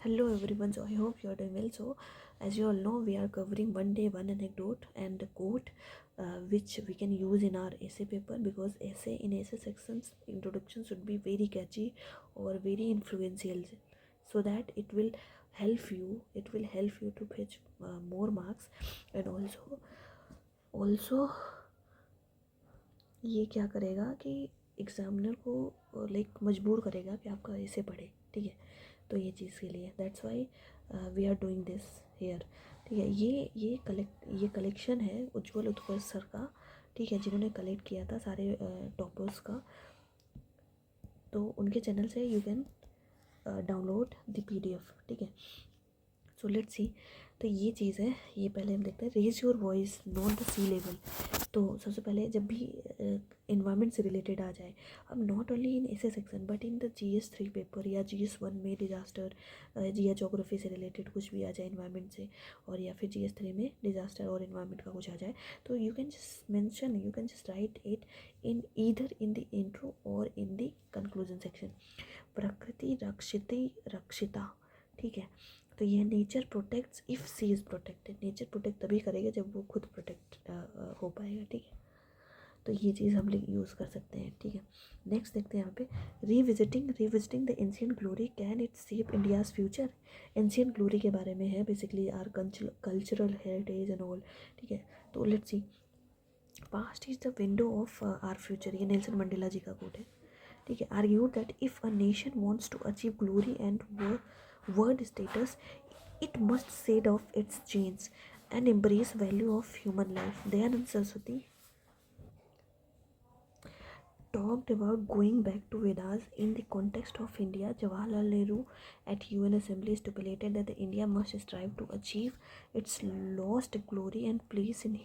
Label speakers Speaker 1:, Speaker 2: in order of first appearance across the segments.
Speaker 1: Hello everyone, so I hope you are doing well. So, as you all know, we are covering one day one anecdote and a quote which we can use in our essay paper, because essay in essay sections introduction should be very catchy or very influential, so that it will help you to fetch more marks. And also ये क्या करेगा कि examiner को like मजबूर करेगा कि आपका ऐसे पढ़े, ठीक है। तो ये चीज़ के लिए that's why we are doing this here, ठीक है। ये कलेक्शन है उज्ज्वल उत्कर्ष सर का, ठीक है, जिन्होंने कलेक्ट किया था सारे टॉपर्स का। तो उनके चैनल से you can download the PDF, ठीक है। So let's see. तो ये चीज़ है, ये पहले हम देखते हैं। Raise your voice not the sea level. तो सबसे पहले जब भी इन्वायरमेंट से रिलेटेड आ जाए, अब नॉट ओनली इन ऐसे section but in the GS3 paper या GS1 में डिज़ास्टर या जोग्राफी से रिलेटेड कुछ भी आ जाए इन्वायरमेंट से, और या फिर GS3 में डिज़ास्टर और इन्वायरमेंट का कुछ आ जाए, तो you can just right it in either in the intro और इन द कंक्लूजन सेक्शन। प्रकृति रक्षिता, ठीक है। तो ये nature protects if sea is protected. Nature protect तभी करेगा जब वो खुद प्रोटेक्ट हो पाएगा, ठीक है। तो ये चीज़ हम लोग यूज़ कर सकते हैं, ठीक है। नेक्स्ट देखते हैं यहाँ पे, revisiting the ancient glory can it shape India's future. Ancient glory के बारे में है basically, our cultural heritage and all, ठीक है। तो let's see, past is the window of our future, ये नेल्सन मंडेला जी का कोट है, ठीक है। Argued that if a nation wants to achieve glory and world status, it must shed off its chains and embrace value of human life. Dayanand Saraswati talked about going back to Vedas in the context of India. Jawaharlal Nehru at UN Assembly stipulated that India must strive to achieve its lost glory and place in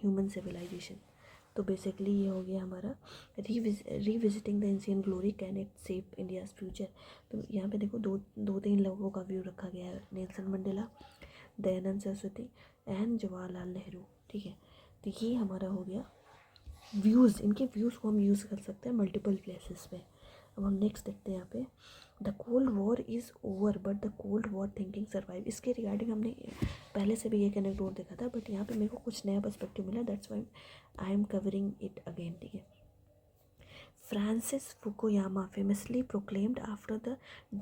Speaker 1: human civilization. तो basically ये हो गया हमारा revisiting the ancient glory can it save India's future. तो यहाँ पे देखो दो तीन लोगों का व्यू रखा गया है, Nelson Mandela, Dayanand Saraswati and Jawaharlal Nehru, ठीक है। तो ये हमारा हो गया व्यूज़। इनके व्यूज़ को हम यूज़ कर सकते हैं मल्टीपल प्लेसेस पे। अब हम नेक्स्ट देखते हैं यहाँ पे, the cold war is over but the cold war thinking survive. इसके रिगार्डिंग हमने पहले से भी एक एनेक्डोट देखा था, बट यहाँ पे मेरे को कुछ नया पर्सपेक्टिव मिला, that's why I am covering it again, ठीक है। Francis Fukuyama famously proclaimed after the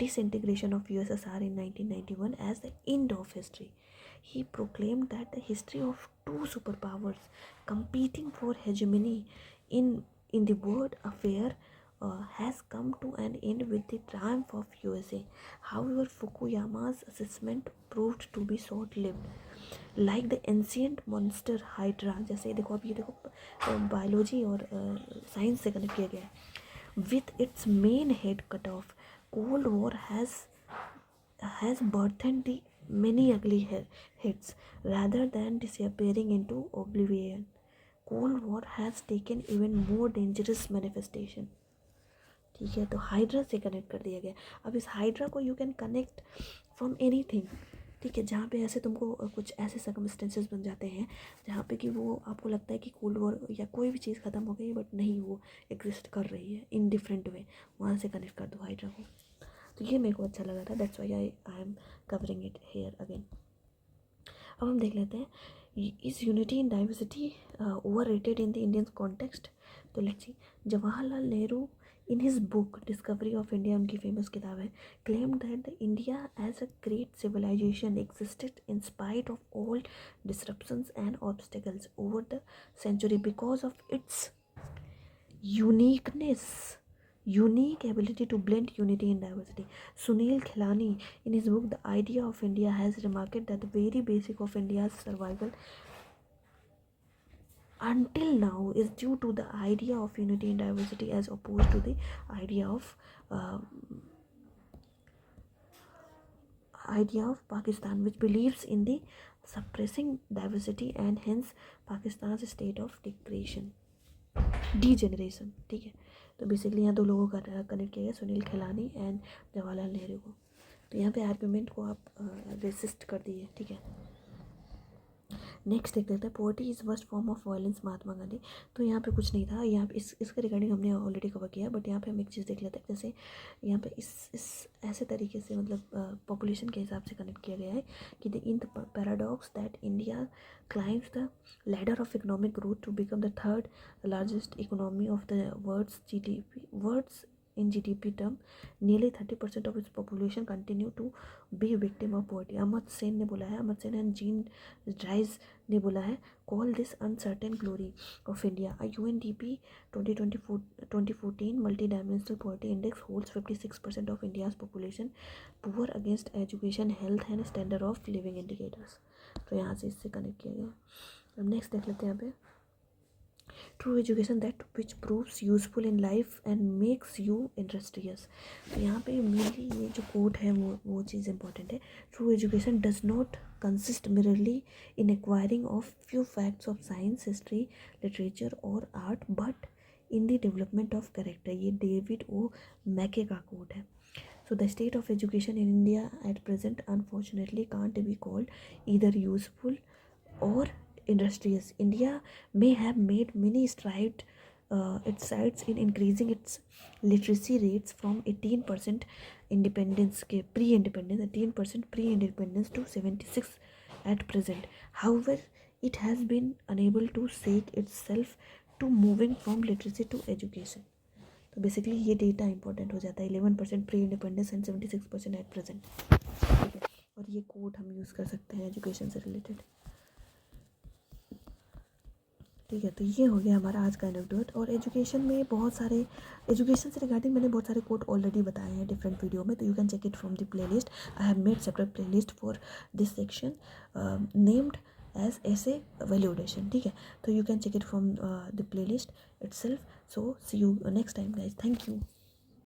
Speaker 1: disintegration of USSR in 1991 as the end of history. He proclaimed that the history of two superpowers competing for hegemony in the world affair has come to an end with the triumph of USA. However, Fukuyama's assessment proved to be short-lived. Like the ancient monster Hydra, जैसे देखो, अब ये देखो biology और science से connect किया गया है, with its main head cut off, Cold War has birthed the many ugly heads rather than disappearing into oblivion. Cold War has taken even more dangerous manifestation, ठीक है। तो हाइड्रा से connect कर दिया गया। अब इस हाइड्रा को you can connect from anything, ठीक है। जहाँ पे ऐसे तुमको कुछ ऐसे सर्कमस्टेंसेस बन जाते हैं जहाँ पे कि वो आपको लगता है कि कोल्ड वॉर या कोई भी चीज़ ख़त्म हो गई, बट नहीं, वो एग्जिस्ट कर रही है इन डिफरेंट वे, वहाँ से कनेक्ट कर दो हाइड्रा को। तो ये मेरे को अच्छा लगा था, that's why I am covering it here again. अब हम देख लेते हैं, is unity in diversity overrated in the Indian context. तो let's see, Jawaharlal Nehru in his book Discovery of India, उनकी फेमस किताब है, claimed that the India as a great civilization existed in spite of all disruptions and obstacles over the century because of its unique ability to blend unity and diversity. Sunil Khilani in his book The Idea of India has remarked that the very basic of India's survival until now is due to the idea of unity and diversity as opposed to the idea of Pakistan, which believes in the suppressing diversity and hence Pakistan's state of degeneration, ठीक है। तो basically यहाँ दो लोगों का connect किया गया, Sunil खिलानी and Jawaharlal Nehru को। तो यहाँ पे आर्गुमेंट को आप रेसिस्ट कर दिए, ठीक है। नेक्स्ट देख लेते हैं, poverty is worst form of violence Mahatma Gandhi. तो यहाँ पे कुछ नहीं था, यहाँ पे इसके रिगार्डिंग हमने ऑलरेडी कवर किया, बट यहाँ पे हम एक चीज़ देख लेते हैं। जैसे यहाँ पे इस ऐसे तरीके से मतलब पॉपुलेशन के हिसाब से कनेक्ट किया गया है कि the in the paradox that India climbs the ladder of economic growth to become the third largest economy of the words in GDP term, nearly 30% of its population continue to be victim of poverty. अमर सेन ने बोला है, अमर Sen and gene ड्राइज ने बोला है, call this uncertain glory of India. A UNDP 2014 multidimensional poverty index holds 56% of India's population poor against education, health and standard of living indicators. तो यहाँ से इससे कनेक्ट किया गया। अब नेक्स्ट देख लेते हैं यहाँ पे, true education that which proves useful in life and makes you industrious. तो यहाँ पे मेनली ये जो कोट है वो चीज़ इंपॉर्टेंट है। True education does not consist merely in acquiring of few facts of science, history, literature और art, but in the development of character. ये डेविड ओ मैके का कोट है। So the state of education in India at present unfortunately can't be called either useful or industrious. India may have made many strides in increasing its literacy rates from 18% independence के pre-independence 18% pre-independence to 76 at present. However, it has been unable to shake itself to moving from literacy to education. तो basically ये data important हो जाता है, 11% pre independence and 76% at present, ठीक है। और ये कोड हम यूज़ कर सकते हैं एजुकेशन से रिलेटेड, ठीक है। तो ये हो गया हमारा आज का एनेक्डोट। और एजुकेशन में बहुत सारे, एजुकेशन से रिगार्डिंग मैंने बहुत सारे कोड ऑलरेडी बताए हैं डिफरेंट वीडियो में, तो you can check it from the playlist. I have made separate playlist for this section named as essay validation, ठीक है। तो you can check it from the playlist itself. So see you next time guys, thank you.